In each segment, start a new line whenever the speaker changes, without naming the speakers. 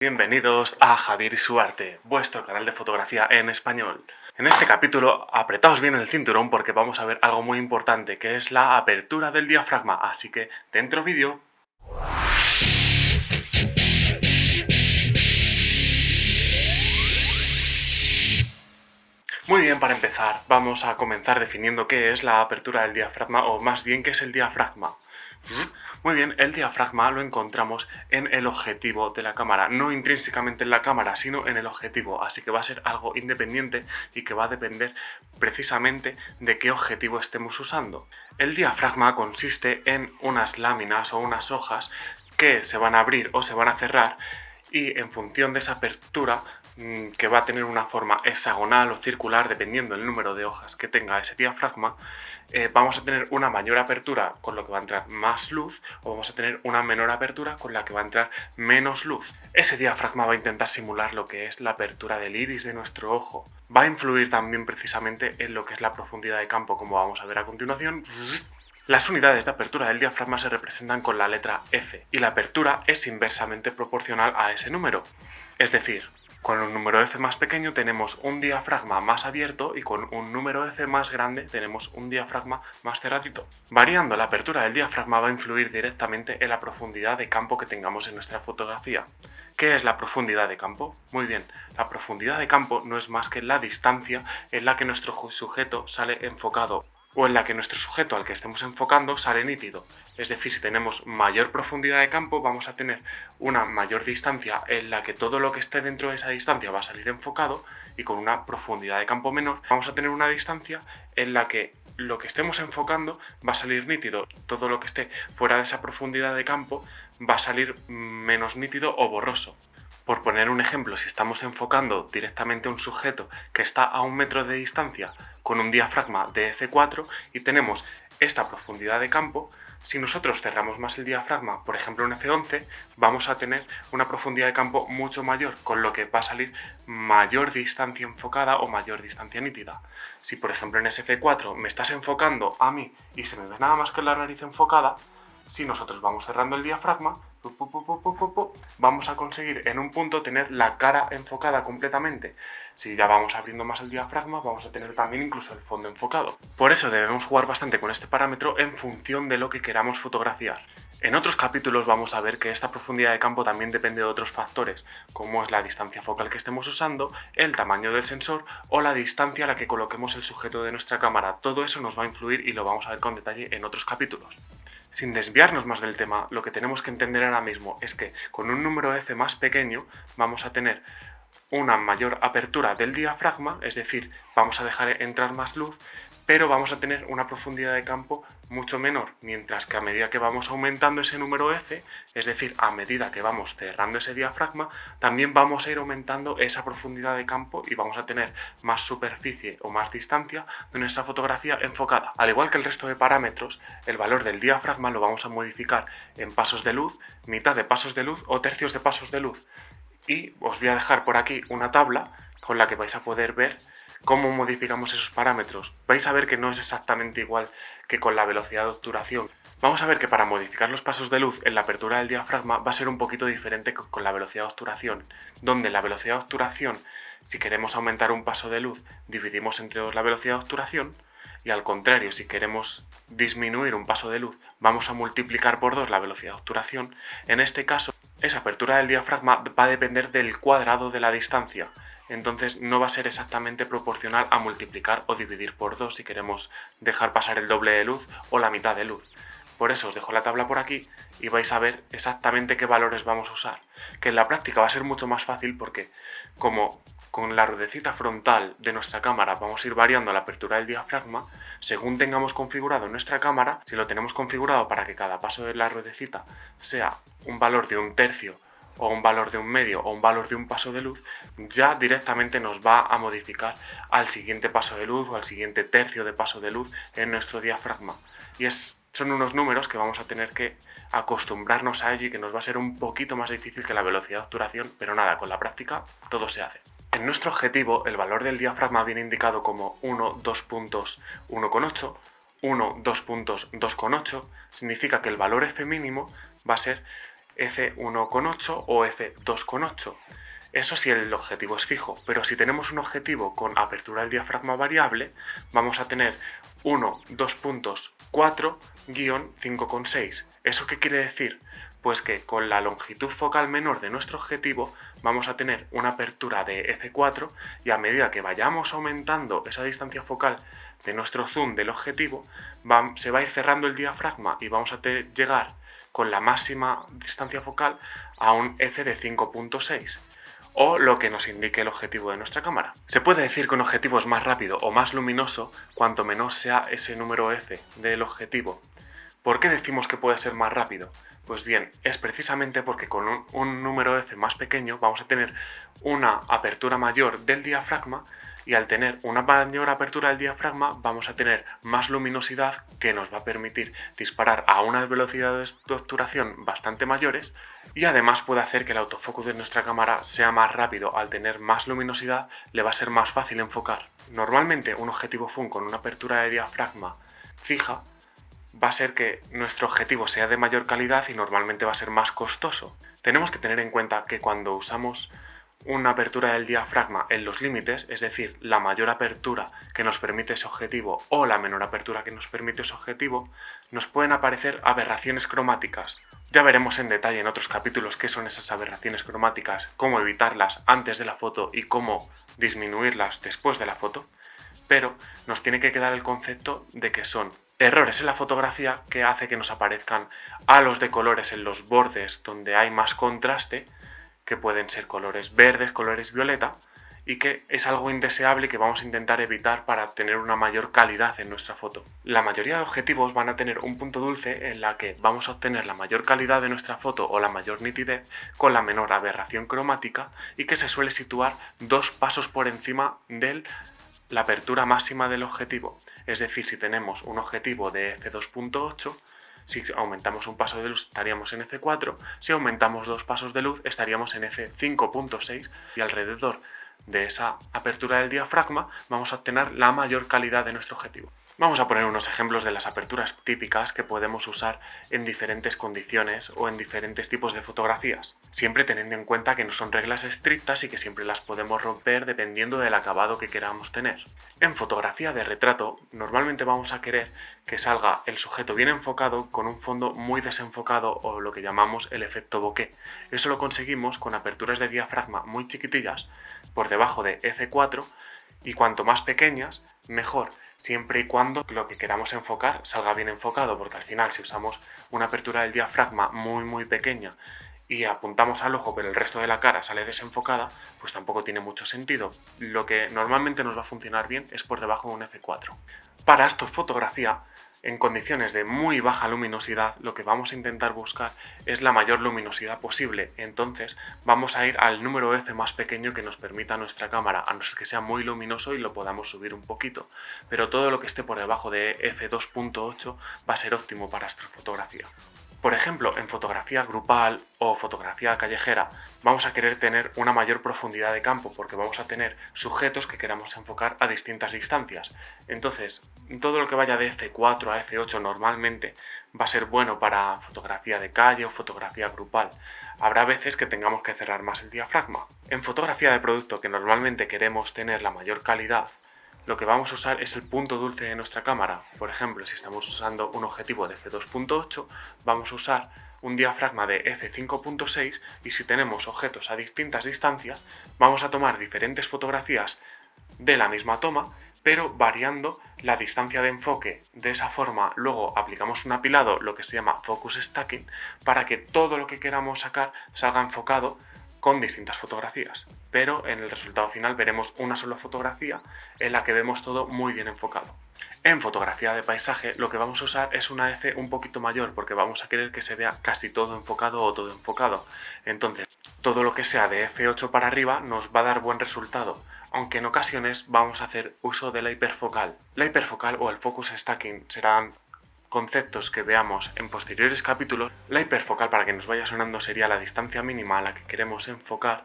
Bienvenidos a Javier y su arte, vuestro canal de fotografía en español. En este capítulo, apretaos bien el cinturón porque vamos a ver algo muy importante, que es la apertura del diafragma, así que dentro vídeo. Muy bien, para empezar, vamos a comenzar definiendo qué es la apertura del diafragma, o más bien qué es el diafragma. Muy bien, el diafragma lo encontramos en el objetivo de la cámara, no intrínsecamente en la cámara, sino en el objetivo, así que va a ser algo independiente y que va a depender precisamente de qué objetivo estemos usando. El diafragma consiste en unas láminas o unas hojas que se van a abrir o se van a cerrar y en función de esa apertura, que va a tener una forma hexagonal o circular dependiendo del número de hojas que tenga ese diafragma, vamos a tener una mayor apertura con lo que va a entrar más luz, o vamos a tener una menor apertura con la que va a entrar menos luz. Ese diafragma va a intentar simular lo que es la apertura del iris de nuestro ojo. Va a influir también precisamente en lo que es la profundidad de campo, como vamos a ver a continuación. Las unidades de apertura del diafragma se representan con la letra F, y la apertura es inversamente proporcional a ese número. Es decir, con un número F más pequeño tenemos un diafragma más abierto y con un número F más grande tenemos un diafragma más cerradito. Variando la apertura del diafragma va a influir directamente en la profundidad de campo que tengamos en nuestra fotografía. ¿Qué es la profundidad de campo? Muy bien, la profundidad de campo no es más que la distancia en la que nuestro sujeto sale enfocado, o en la que nuestro sujeto al que estemos enfocando sale nítido. Es decir, si tenemos mayor profundidad de campo, vamos a tener una mayor distancia en la que todo lo que esté dentro de esa distancia va a salir enfocado, y con una profundidad de campo menor vamos a tener una distancia en la que lo que estemos enfocando va a salir nítido. Todo lo que esté fuera de esa profundidad de campo va a salir menos nítido o borroso. Por poner un ejemplo, si estamos enfocando directamente a un sujeto que está a 1 metro de distancia con un diafragma de F4 y tenemos esta profundidad de campo, si nosotros cerramos más el diafragma, por ejemplo en F11, vamos a tener una profundidad de campo mucho mayor, con lo que va a salir mayor distancia enfocada o mayor distancia nítida. Si por ejemplo en SF4 me estás enfocando a mí y se me ve nada más que la nariz enfocada, si nosotros vamos cerrando el diafragma, vamos a conseguir en un punto tener la cara enfocada completamente. Si ya vamos abriendo más el diafragma, vamos a tener también incluso el fondo enfocado. Por eso debemos jugar bastante con este parámetro en función de lo que queramos fotografiar. En otros capítulos vamos a ver que esta profundidad de campo también depende de otros factores, como es la distancia focal que estemos usando, el tamaño del sensor o la distancia a la que coloquemos el sujeto de nuestra cámara. Todo eso nos va a influir y lo vamos a ver con detalle en otros capítulos. Sin desviarnos más del tema, lo que tenemos que entender ahora mismo es que con un número F más pequeño vamos a tener una mayor apertura del diafragma, es decir, vamos a dejar entrar más luz, pero vamos a tener una profundidad de campo mucho menor, mientras que a medida que vamos aumentando ese número F, es decir, a medida que vamos cerrando ese diafragma, también vamos a ir aumentando esa profundidad de campo y vamos a tener más superficie o más distancia de nuestra fotografía enfocada. Al igual que el resto de parámetros, el valor del diafragma lo vamos a modificar en pasos de luz, mitad de pasos de luz o tercios de pasos de luz. Y os voy a dejar por aquí una tabla con la que vais a poder ver cómo modificamos esos parámetros. Vais a ver que no es exactamente igual que con la velocidad de obturación. Vamos a ver que para modificar los pasos de luz en la apertura del diafragma va a ser un poquito diferente con la velocidad de obturación, donde la velocidad de obturación, si queremos aumentar un paso de luz, dividimos entre 2 la velocidad de obturación, y al contrario, si queremos disminuir un paso de luz, vamos a multiplicar por 2 la velocidad de obturación. En este caso, esa apertura del diafragma va a depender del cuadrado de la distancia, entonces no va a ser exactamente proporcional a multiplicar o dividir por 2 si queremos dejar pasar el doble de luz o la mitad de luz. Por eso os dejo la tabla por aquí y vais a ver exactamente qué valores vamos a usar, que en la práctica va a ser mucho más fácil porque como con la ruedecita frontal de nuestra cámara vamos a ir variando la apertura del diafragma, según tengamos configurado nuestra cámara, si lo tenemos configurado para que cada paso de la ruedecita sea un valor de 1/3 o un valor de 1/2 o un valor de un paso de luz, ya directamente nos va a modificar al siguiente paso de luz o al siguiente tercio de paso de luz en nuestro diafragma. Y son unos números que vamos a tener que acostumbrarnos a ello y que nos va a ser un poquito más difícil que la velocidad de obturación, pero nada, con la práctica todo se hace. En nuestro objetivo, el valor del diafragma viene indicado como 1, 2 puntos, 1,8, 1, 2 puntos, 2,8. Significa que el valor F mínimo va a ser f1,8 o f2,8. Eso si el objetivo es fijo, pero si tenemos un objetivo con apertura del diafragma variable, vamos a tener 1, 2 puntos, 4-5,6. ¿Eso qué quiere decir? Pues que con la longitud focal menor de nuestro objetivo vamos a tener una apertura de f4 y a medida que vayamos aumentando esa distancia focal de nuestro zoom del objetivo, se va a ir cerrando el diafragma y vamos a llegar con la máxima distancia focal a un f de 5,6. O lo que nos indique el objetivo de nuestra cámara. Se puede decir que un objetivo es más rápido o más luminoso cuanto menor sea ese número f del objetivo. ¿Por qué decimos que puede ser más rápido? Pues bien, es precisamente porque con un número f más pequeño vamos a tener una apertura mayor del diafragma y al tener una mayor apertura del diafragma vamos a tener más luminosidad que nos va a permitir disparar a unas velocidades de obturación bastante mayores y además puede hacer que el autofocus de nuestra cámara sea más rápido. Al tener más luminosidad le va a ser más fácil enfocar. Normalmente un objetivo zoom con una apertura de diafragma fija va a ser que nuestro objetivo sea de mayor calidad y normalmente va a ser más costoso. Tenemos que tener en cuenta que cuando usamos una apertura del diafragma en los límites, es decir, la mayor apertura que nos permite ese objetivo o la menor apertura que nos permite ese objetivo, nos pueden aparecer aberraciones cromáticas. Ya veremos en detalle en otros capítulos qué son esas aberraciones cromáticas, cómo evitarlas antes de la foto y cómo disminuirlas después de la foto, pero nos tiene que quedar el concepto de que son errores en la fotografía que hace que nos aparezcan halos de colores en los bordes donde hay más contraste, que pueden ser colores verdes, colores violeta, y que es algo indeseable y que vamos a intentar evitar para tener una mayor calidad en nuestra foto. La mayoría de objetivos van a tener un punto dulce en la que vamos a obtener la mayor calidad de nuestra foto o la mayor nitidez con la menor aberración cromática y que se suele situar 2 pasos por encima de la apertura máxima del objetivo. Es decir, si tenemos un objetivo de f2.8, si aumentamos un paso de luz estaríamos en f4, si aumentamos 2 pasos de luz estaríamos en f5.6 y alrededor de esa apertura del diafragma vamos a obtener la mayor calidad de nuestro objetivo. Vamos a poner unos ejemplos de las aperturas típicas que podemos usar en diferentes condiciones o en diferentes tipos de fotografías, siempre teniendo en cuenta que no son reglas estrictas y que siempre las podemos romper dependiendo del acabado que queramos tener. En fotografía de retrato, normalmente vamos a querer que salga el sujeto bien enfocado con un fondo muy desenfocado o lo que llamamos el efecto bokeh. Eso lo conseguimos con aperturas de diafragma muy chiquitillas por debajo de f4 y cuanto más pequeñas, mejor, siempre y cuando lo que queramos enfocar salga bien enfocado, porque al final si usamos una apertura del diafragma muy pequeña y apuntamos al ojo pero el resto de la cara sale desenfocada, pues tampoco tiene mucho sentido. Lo que normalmente nos va a funcionar bien es por debajo de un f4. Para astrofotografía, en condiciones de muy baja luminosidad, lo que vamos a intentar buscar es la mayor luminosidad posible. Entonces vamos a ir al número f más pequeño que nos permita nuestra cámara, a no ser que sea muy luminoso y lo podamos subir un poquito. Pero todo lo que esté por debajo de f2.8 va a ser óptimo para astrofotografía. Por ejemplo, en fotografía grupal o fotografía callejera vamos a querer tener una mayor profundidad de campo porque vamos a tener sujetos que queramos enfocar a distintas distancias. Entonces, todo lo que vaya de f4 a f8 normalmente va a ser bueno para fotografía de calle o fotografía grupal. Habrá veces que tengamos que cerrar más el diafragma. En fotografía de producto, que normalmente queremos tener la mayor calidad, lo que vamos a usar es el punto dulce de nuestra cámara. Por ejemplo, si estamos usando un objetivo de f2.8, vamos a usar un diafragma de f5.6 y si tenemos objetos a distintas distancias, vamos a tomar diferentes fotografías de la misma toma, pero variando la distancia de enfoque. De esa forma, luego aplicamos un apilado, lo que se llama focus stacking, para que todo lo que queramos sacar salga enfocado con distintas fotografías, pero en el resultado final veremos una sola fotografía en la que vemos todo muy bien enfocado. En fotografía de paisaje lo que vamos a usar es una f un poquito mayor porque vamos a querer que se vea casi todo enfocado o todo enfocado. Entonces, todo lo que sea de f8 para arriba nos va a dar buen resultado, aunque en ocasiones vamos a hacer uso de la hiperfocal. La hiperfocal o el focus stacking serán conceptos que veamos en posteriores capítulos. La hiperfocal, para que nos vaya sonando, sería la distancia mínima a la que queremos enfocar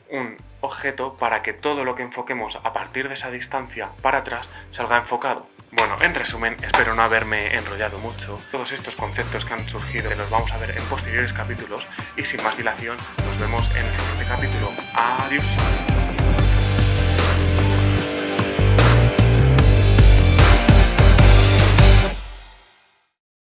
un objeto para que todo lo que enfoquemos a partir de esa distancia para atrás salga enfocado. Bueno, en resumen, espero no haberme enrollado mucho. Todos estos conceptos que han surgido los vamos a ver en posteriores capítulos y sin más dilación nos vemos en el siguiente capítulo. Adiós.